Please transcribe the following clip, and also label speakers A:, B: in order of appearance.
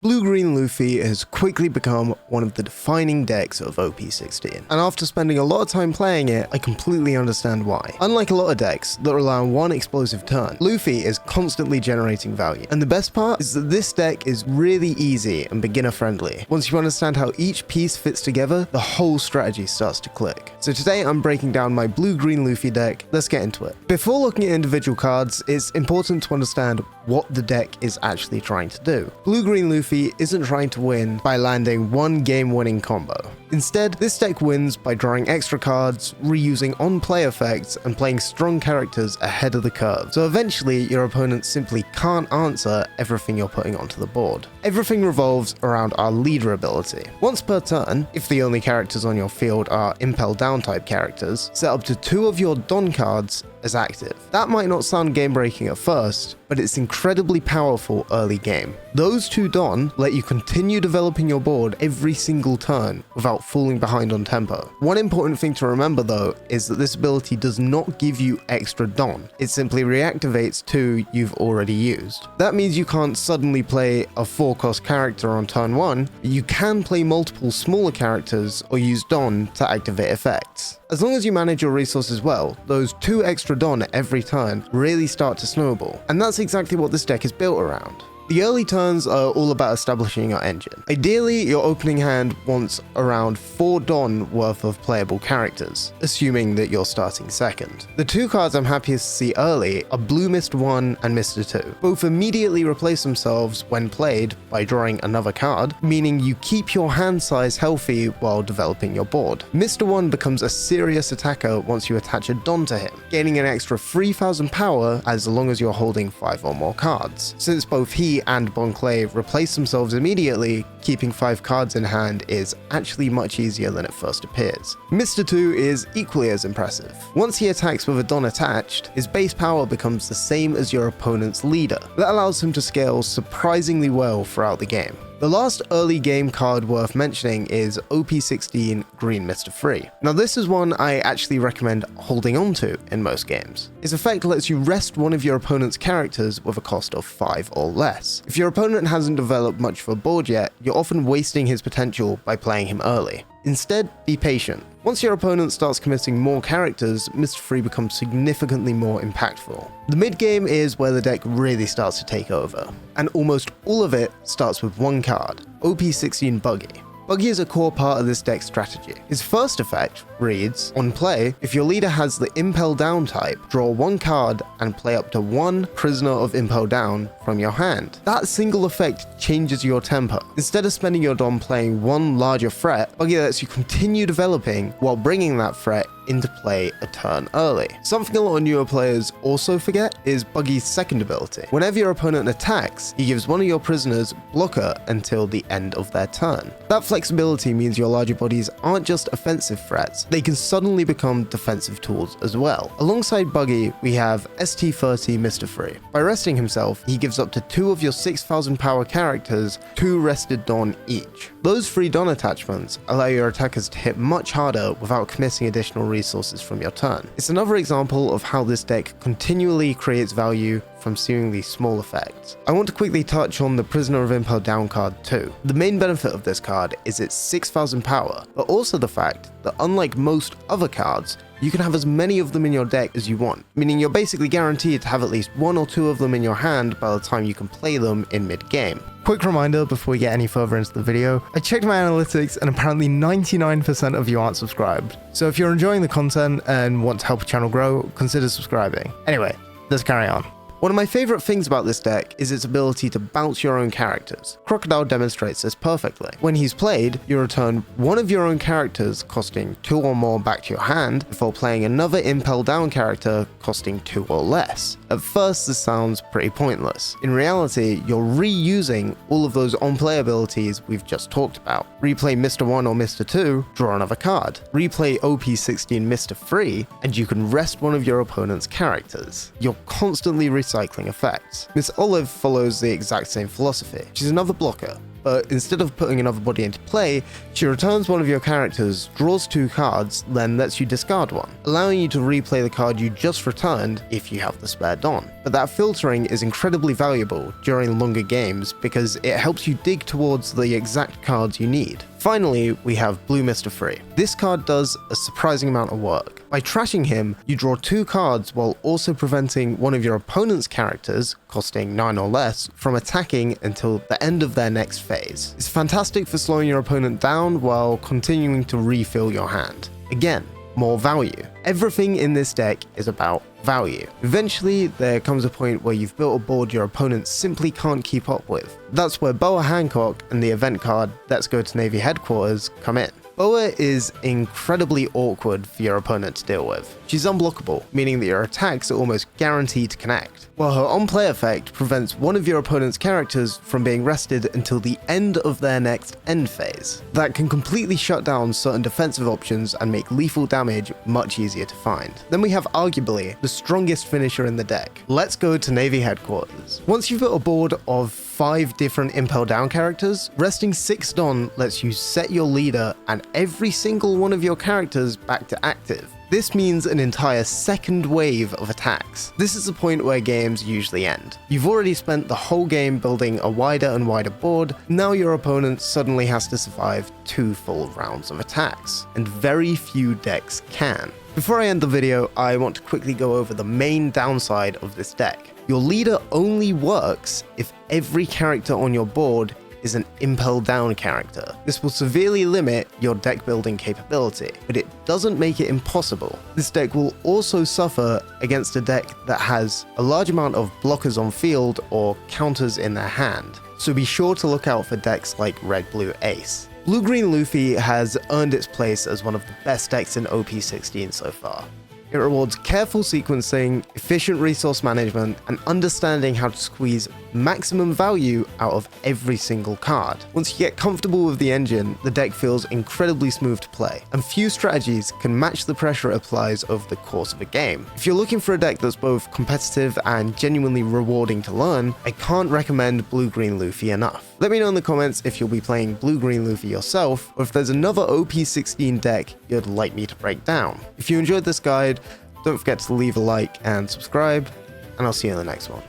A: Blue-Green Luffy has quickly become one of the defining decks of OP16, and after spending a lot of time playing it, I completely understand why. Unlike a lot of decks that rely on one explosive turn, Luffy is constantly generating value, and the best part is that this deck is really easy and beginner-friendly. Once you understand how each piece fits together, the whole strategy starts to click. So today I'm breaking down my Blue-Green Luffy deck. Let's get into it. Before looking at individual cards, it's important to understand what the deck is actually trying to do. Blue-Green Luffy isn't trying to win by landing one game-winning combo. Instead, this deck wins by drawing extra cards, reusing on-play effects, and playing strong characters ahead of the curve. So eventually, your opponent simply can't answer everything you're putting onto the board. Everything revolves around our leader ability. Once per turn, if the only characters on your field are Impel Down type characters, set up to 2 of your Don cards as active. That might not sound game-breaking at first, but it's incredibly powerful early game. Those 2 Don let you continue developing your board every single turn without falling behind on tempo. One important thing to remember though is that this ability does not give you extra Don. It simply reactivates 2 you've already used. That means you can't suddenly play a 4-cost character on turn 1, but you can play multiple smaller characters or use Don to activate effects. As long as you manage your resources well, those 2 extra Don every turn really start to snowball, and that's exactly what this deck is built around. The early turns are all about establishing your engine. Ideally, your opening hand wants around 4 Don worth of playable characters, assuming that you're starting second. The 2 cards I'm happiest to see early are Blue Mist 1 and Mr. 2. Both immediately replace themselves when played by drawing another card, meaning you keep your hand size healthy while developing your board. Mr. 1 becomes a serious attacker once you attach a Don to him, gaining an extra 3000 power as long as you're holding 5 or more cards. Since both he and Bon Clay replace themselves immediately, keeping 5 cards in hand is actually much easier than it first appears. Mr. 2 is equally as impressive. Once he attacks with a Don attached, his base power becomes the same as your opponent's leader. That allows him to scale surprisingly well throughout the game. The last early game card worth mentioning is OP16 Green Mr. 3. Now this is one I actually recommend holding on to in most games. Its effect lets you rest one of your opponent's characters with a cost of 5 or less. If your opponent hasn't developed much of a board yet, you're often wasting his potential by playing him early. Instead, be patient. Once your opponent starts committing more characters, Mr. 3 becomes significantly more impactful. The mid-game is where the deck really starts to take over, and almost all of it starts with one card, OP16 Buggy. Buggy is a core part of this deck's strategy. His first effect reads, on play, if your leader has the Impel Down type, draw 1 card and play up to 1 Prisoner of Impel Down from your hand. That single effect changes your tempo. Instead of spending your Don playing 1 larger threat, Buggy lets you continue developing while bringing that threat into play a turn early. Something a lot of newer players also forget is Buggy's second ability. Whenever your opponent attacks, he gives one of your prisoners blocker until the end of their turn. That flexibility means your larger bodies aren't just offensive threats, they can suddenly become defensive tools as well. Alongside Buggy, we have ST30 Mr. 3. By resting himself, he gives up to 2 of your 6000 power characters 2 rested Don each. Those 3 Don attachments allow your attackers to hit much harder without committing additional resources from your turn. It's another example of how this deck continually creates value from seemingly small effects. I want to quickly touch on the Prisoner of Impel Down card too. The main benefit of this card is its 6000 power, but also the fact that unlike most other cards, you can have as many of them in your deck as you want, meaning you're basically guaranteed to have at least 1 or 2 of them in your hand by the time you can play them in mid-game. Quick reminder before we get any further into the video, I checked my analytics and apparently 99% of you aren't subscribed. So if you're enjoying the content and want to help the channel grow, consider subscribing. Anyway, let's carry on. One of my favorite things about this deck is its ability to bounce your own characters. Crocodile demonstrates this perfectly. When he's played, you return 1 of your own characters costing 2 or more back to your hand before playing another Impel Down character costing 2 or less. At first this sounds pretty pointless. In reality, you're reusing all of those on-play abilities we've just talked about. Replay Mr. 1 or Mr. 2, draw another card. Replay OP16 Mr. 3, and you can rest one of your opponent's characters. You're constantly recycling effects. Miss Olive follows the exact same philosophy. She's another blocker. but instead of putting another body into play, she returns one of your characters, draws 2 cards, then lets you discard one, allowing you to replay the card you just returned if you have the spare Don. But that filtering is incredibly valuable during longer games because it helps you dig towards the exact cards you need. Finally, we have Blue Mr. Free. This card does a surprising amount of work. By trashing him, you draw 2 cards while also preventing one of your opponent's characters, costing 9 or less, from attacking until the end of their next phase. It's fantastic for slowing your opponent down while continuing to refill your hand. Again, more value. Everything in this deck is about value. Eventually, there comes a point where you've built a board your opponent simply can't keep up with. That's where Boa Hancock and the event card Let's Go to Navy Headquarters come in. Boa is incredibly awkward for your opponent to deal with. She's unblockable, meaning that your attacks are almost guaranteed to connect, while her on-play effect prevents one of your opponent's characters from being rested until the end of their next end phase. That can completely shut down certain defensive options and make lethal damage much easier to find. Then we have arguably the strongest finisher in the deck. Let's Go to Navy Headquarters. Once you've built a board of 5 different Impel Down characters, resting 6 Don lets you set your leader and every single one of your characters back to active. This means an entire second wave of attacks. This is the point where games usually end. You've already spent the whole game building a wider and wider board, now your opponent suddenly has to survive 2 full rounds of attacks, and very few decks can. Before I end the video, I want to quickly go over the main downside of this deck. Your leader only works if every character on your board is an Impel Down character. This will severely limit your deck building capability, but it doesn't make it impossible. This deck will also suffer against a deck that has a large amount of blockers on field or counters in their hand, so be sure to look out for decks like Red Blue Ace. Blue Green Luffy has earned its place as one of the best decks in OP16 so far. It rewards careful sequencing, efficient resource management, and understanding how to squeeze maximum value out of every single card. Once you get comfortable with the engine, the deck feels incredibly smooth to play, and few strategies can match the pressure it applies over the course of a game. If you're looking for a deck that's both competitive and genuinely rewarding to learn, I can't recommend Blue Green Luffy enough. Let me know in the comments if you'll be playing Blue Green Luffy yourself, or if there's another OP16 deck you'd like me to break down. If you enjoyed this guide, don't forget to leave a like and subscribe, and I'll see you in the next one.